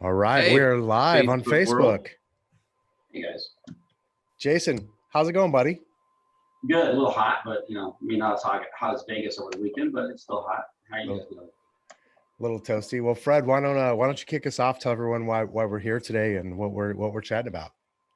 All right, Hey, we're live on Facebook world. Facebook. Hey guys, Jason, how's it going, buddy? good. A little hot, but not as hot as Vegas over the weekend, but it's still hot. How you guys doing? Little toasty. Well, Fred, why don't you kick us off? Tell everyone why we're here today and what we're chatting about.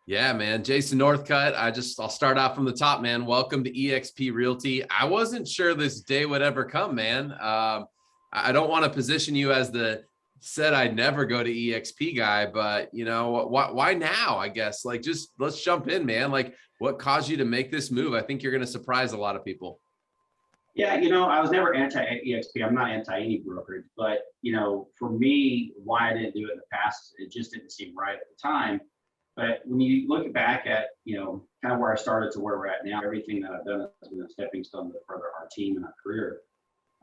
Yeah, man. Jason Northcutt. I'll start off from the top, man. Welcome to eXp Realty. I wasn't sure this day would ever come, man. I don't want to position you as the said I'd never go to EXP guy, but why now? I guess just let's jump in, man. What caused you to make this move? I think you're going to surprise a lot of people. Yeah, I was never anti-EXP. I'm not anti any brokerage, but for me, why I didn't do it in the past, it just didn't seem right at the time. But when you look back at, kind of where I started to where we're at now, everything that I've done has been a stepping stone to further our team and our career.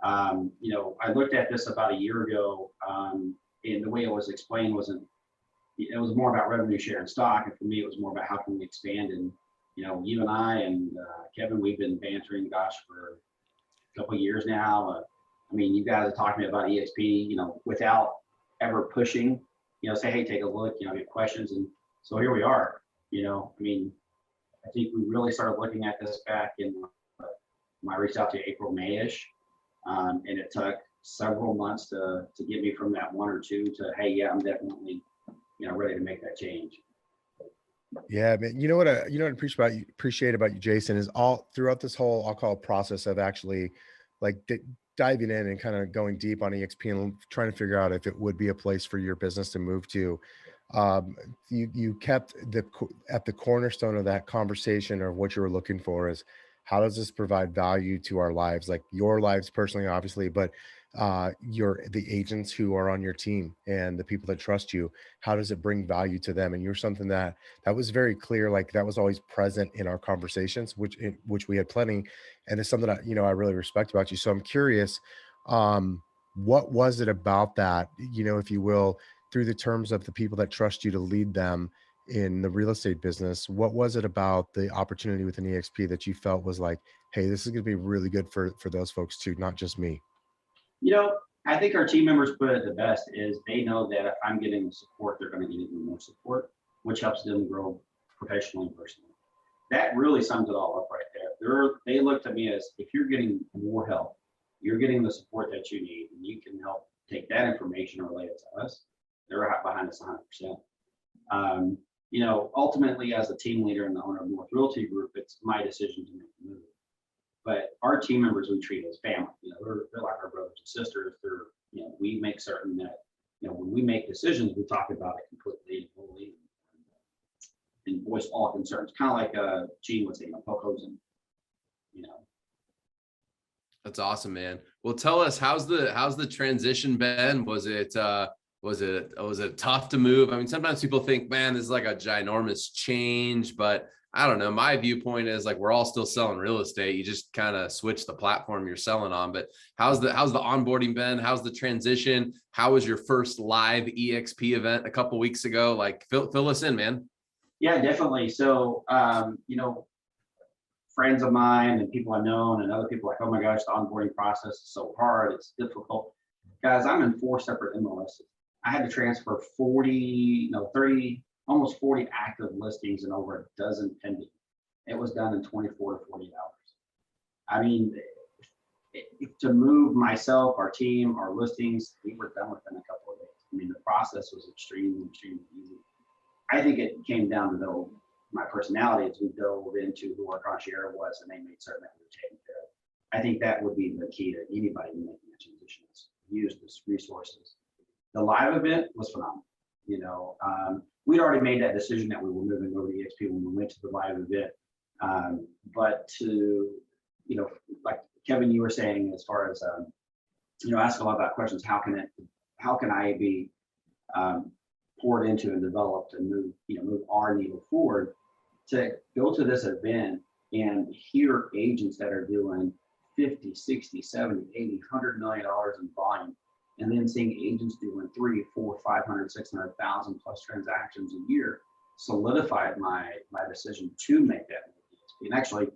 I looked at this about a year ago, and the way it was explained it was more about revenue share and stock. And for me, it was more about how can we expand. And, you and I and Kevin, we've been bantering, gosh, for a couple of years now. You guys are talking about EXP, without ever pushing, say, hey, take a look, get questions. And so here we are, I think we really started looking at this back in, when I reached out to April, May-ish. And it took several months to get me from that one or two to, hey, yeah, I'm definitely, ready to make that change. Yeah, man. You know what I appreciate about you, Jason, is all throughout this whole, I'll call it, process of actually diving in and kind of going deep on EXP and trying to figure out if it would be a place for your business to move to. You kept at the cornerstone of that conversation, or what you were looking for, is how does this provide value to our lives, like your lives personally, obviously, but the agents who are on your team and the people that trust you, how does it bring value to them? And you're something that was very clear, like that was always present in our conversations, which we had plenty, and it's something that I really respect about you. So I'm curious, what was it about that, if you will, through the terms of the people that trust you to lead them in the real estate business? What was it about the opportunity within EXP that you felt was like, hey, this is going to be really good for those folks too, not just me? I think our team members put it the best is they know that if I'm getting the support, they're going to get even more support, which helps them grow professionally and personally. That really sums it all up right there. They look to me as, if you're getting more help, you're getting the support that you need, and you can help take that information and relate it to us. They're behind us 100%. Ultimately, as the team leader and the owner of North Realty Group, it's my decision to make the move. But our team members, we treat as family. They're like our brothers and sisters. We make certain that, when we make decisions, we talk about it completely and fully, and voice all concerns. Kind of like Gene would say, poke holes in. That's awesome, man. Well, tell us, how's the transition been? Was it tough to move? Sometimes people think, man, this is like a ginormous change, but I don't know. My viewpoint is we're all still selling real estate. You just kind of switch the platform you're selling on. But how's the onboarding been? How's the transition? How was your first live EXP event a couple weeks ago? Fill us in, man. Yeah, definitely. So, friends of mine and people I've known and other people like, oh my gosh, the onboarding process is so hard. It's difficult. Guys, I'm in 4 separate MLSs. I had to transfer 30, almost 40 active listings and over a dozen pending. It was done in 24 to 48 hours. To move myself, our team, our listings, we were done within a couple of days. The process was extremely easy. I think it came down to my personality as we dove into who our concierge was, and they made certain that we were taken care of. I think that would be the key to anybody making a transition, is use the resources. The live event was phenomenal. We'd already made that decision that we were moving over to EXP when we went to the live event. But to, like Kevin, you were saying, as far as, ask a lot about questions, how can I be poured into and developed and move our needle forward, to go to this event and hear agents that are doing 50, 60, 70, 80, $100 million in volume, and then seeing agents doing 3, 4, 500, 600,000 plus transactions a year solidified my decision to make that move. And actually,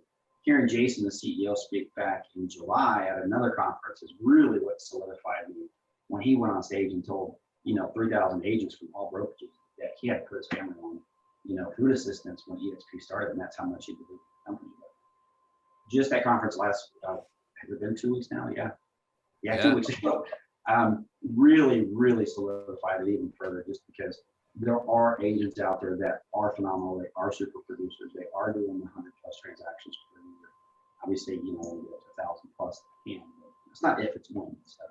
hearing Jason, the CEO, speak back in July at another conference is really what solidified me when he went on stage and told 3,000 agents from all brokerages that he had to put his family on, food assistance when eXp started, and that's how much he did the company. But just that conference last, has it been 2 weeks now? Yeah, 2 weeks ago. Really, really solidified it even further, just because there are agents out there that are phenomenal. They are super producers. They are doing 100+ transactions per year. Obviously, we get to 1,000+ can. It's not if, it's when. So.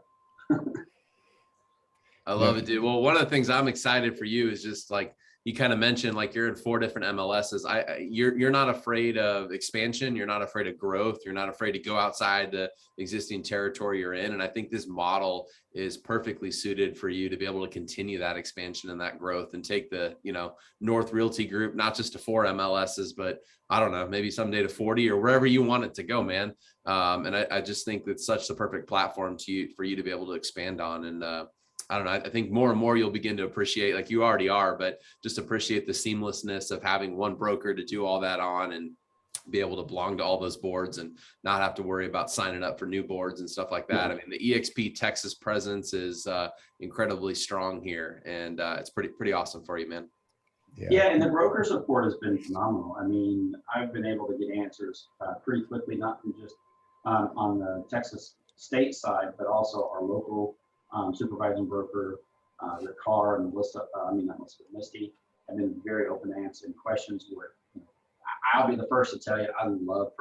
I love it, dude. Well, one of the things I'm excited for you is just like you kind of mentioned, like you're in 4 different MLSs. You're not afraid of expansion. You're not afraid of growth. You're not afraid to go outside the existing territory you're in. And I think this model is perfectly suited for you to be able to continue that expansion and that growth and take the, North Realty Group, not just to 4 MLSs, but I don't know, maybe someday to 40 or wherever you want it to go, man. And I just think that's such the perfect platform for you to be able to expand on. And, I don't know. I think more and more you'll begin to appreciate, like you already are, but just appreciate the seamlessness of having one broker to do all that on and be able to belong to all those boards and not have to worry about signing up for new boards and stuff like that. I mean, the eXp Texas presence is incredibly strong here, and it's pretty awesome for you, man. Yeah, and the broker support has been phenomenal. I mean, I've been able to get answers pretty quickly, not from just on the Texas state side, but also our local supervising broker, their car and Melissa, Misty, have been very open to answering questions. Where I'll be the first to tell you, I love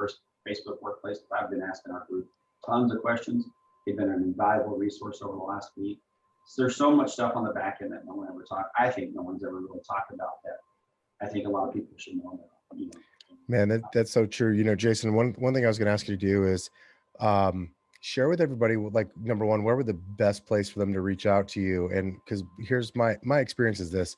Facebook Workplace. I've been asking our group tons of questions. They've been an invaluable resource over the last week. So there's so much stuff on the back end that no one ever talked. I think no one's ever really talked about that. I think a lot of people should know that. Man, that's so true. Jason, one thing I was going to ask you to do is share with everybody, like, number one, where would the best place for them to reach out to you? And because here's my experience is this: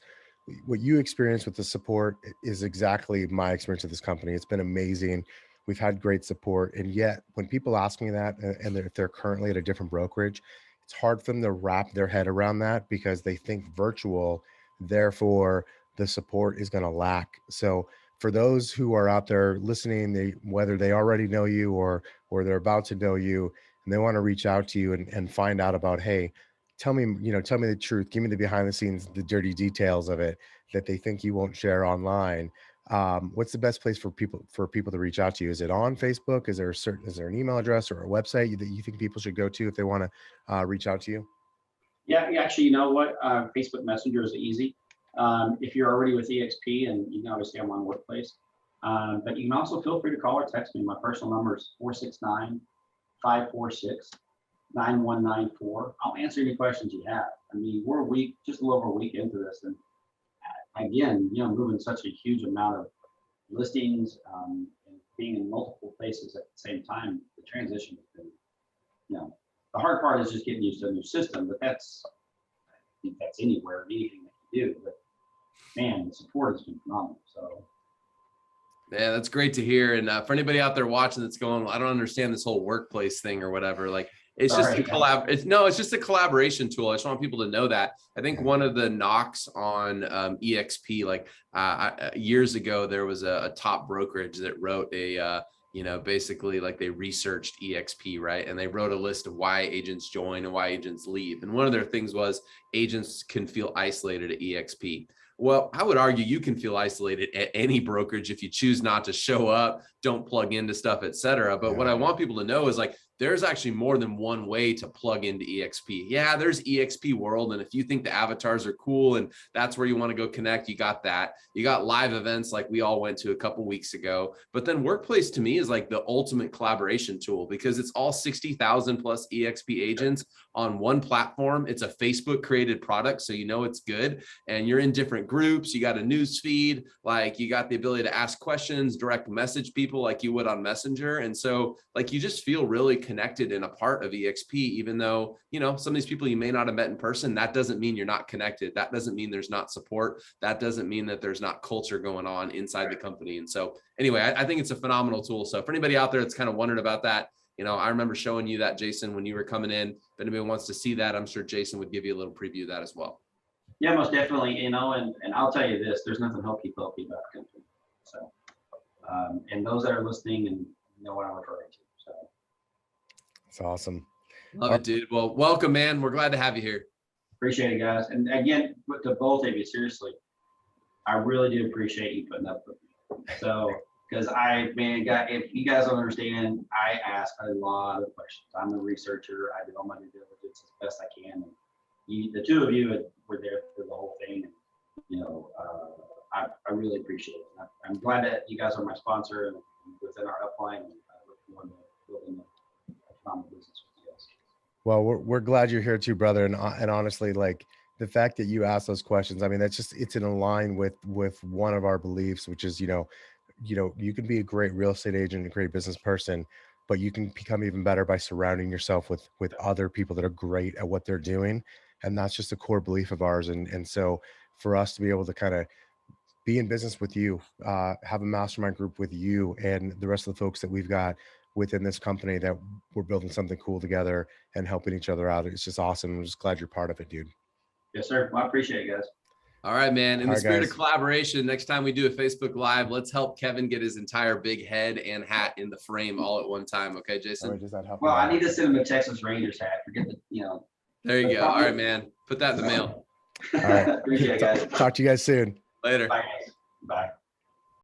what you experience with the support is exactly my experience with this company. It's been amazing. We've had great support. And yet when people ask me that, and if they're currently at a different brokerage, it's hard for them to wrap their head around that because they think virtual, therefore the support is going to lack. So for those who are out there listening, whether they already know you or they're about to know you, and they want to reach out to you and find out about, hey, tell me the truth, give me the behind the scenes, the dirty details of it that they think you won't share online. What's the best place for people to reach out to you? Is it on Facebook? Is there an email address or a website that you think people should go to if they want to reach out to you? Yeah, actually, you know what? Facebook Messenger is easy. If you're already with eXp, and you can obviously I'm on Workplace, but you can also feel free to call or text me. My personal number is 469-546-9194. I'll answer any questions you have. I mean, we're just a little over a week into this, and again, moving such a huge amount of listings and being in multiple places at the same time. The transition has been, the hard part is just getting used to a new system, but I think that's anywhere, anything that you do. But man, the support has been phenomenal. So. Yeah, that's great to hear. And for anybody out there watching that's going, I don't understand this whole Workplace thing or whatever, like it's just it's just a collaboration tool. I just want people to know that. I think one of the knocks on eXp, like years ago, there was a top brokerage that wrote a, basically like they researched eXp, right? And they wrote a list of why agents join and why agents leave. And one of their things was agents can feel isolated at eXp. Well, I would argue you can feel isolated at any brokerage if you choose not to show up, don't plug into stuff, et cetera. But what I want people to know is like, there's actually more than one way to plug into eXp. Yeah, there's eXp World. And if you think the avatars are cool and that's where you want to go connect, you got that. You got live events like we all went to a couple weeks ago. But then Workplace to me is like the ultimate collaboration tool because it's all 60,000 plus eXp agents on one platform. It's a Facebook created product, so it's good. And you're in different groups. You got a news feed, like you got the ability to ask questions, direct message people like you would on Messenger. And so like you just feel really connected and a part of eXp, even though, some of these people you may not have met in person. That doesn't mean you're not connected. That doesn't mean there's not support. That doesn't mean that there's not culture going on inside the company. And so anyway, I think it's a phenomenal tool. So for anybody out there that's kind of wondering about that, I remember showing you that, Jason, when you were coming in. If anybody wants to see that, I'm sure Jason would give you a little preview of that as well. Yeah, most definitely, and I'll tell you this, there's nothing healthy about the country. So, and those that are listening and know what I'm referring to. So. It's awesome. Love it, dude. Well, welcome, man. We're glad to have you here. Appreciate it, guys. And again, to both of you, seriously, I really do appreciate you putting up with me. So, because if you guys don't understand, I ask a lot of questions. I'm a researcher. I do all my due diligence as best I can. And the two of you were there for the whole thing. And, I really appreciate it. I'm glad that you guys are my sponsor and within our upline. And I look forward to building a common business with you guys. Well, we're glad you're here too, brother. And honestly, like the fact that you asked those questions, I mean, it's in line with one of our beliefs, which is, you can be a great real estate agent, a great business person, but you can become even better by surrounding yourself with other people that are great at what they're doing. And that's just a core belief of ours. And so for us to be able to kind of be in business with you, have a mastermind group with you and the rest of the folks that we've got within this company, that we're building something cool together and helping each other out. It's just awesome. I'm just glad you're part of it, dude. Yes, sir. Well, I appreciate it, guys. All right, man. In All the right, spirit guys. of collaboration, next time we do a Facebook Live, let's help Kevin get his entire big head and hat in the frame all at one time. Okay, Jason? Well, I need to send him a Texas Rangers hat. Forget the, There you go. All right, man. Put that in the mail. All right. Appreciate it, guys. Talk to you guys soon. Later. Bye, guys. Bye.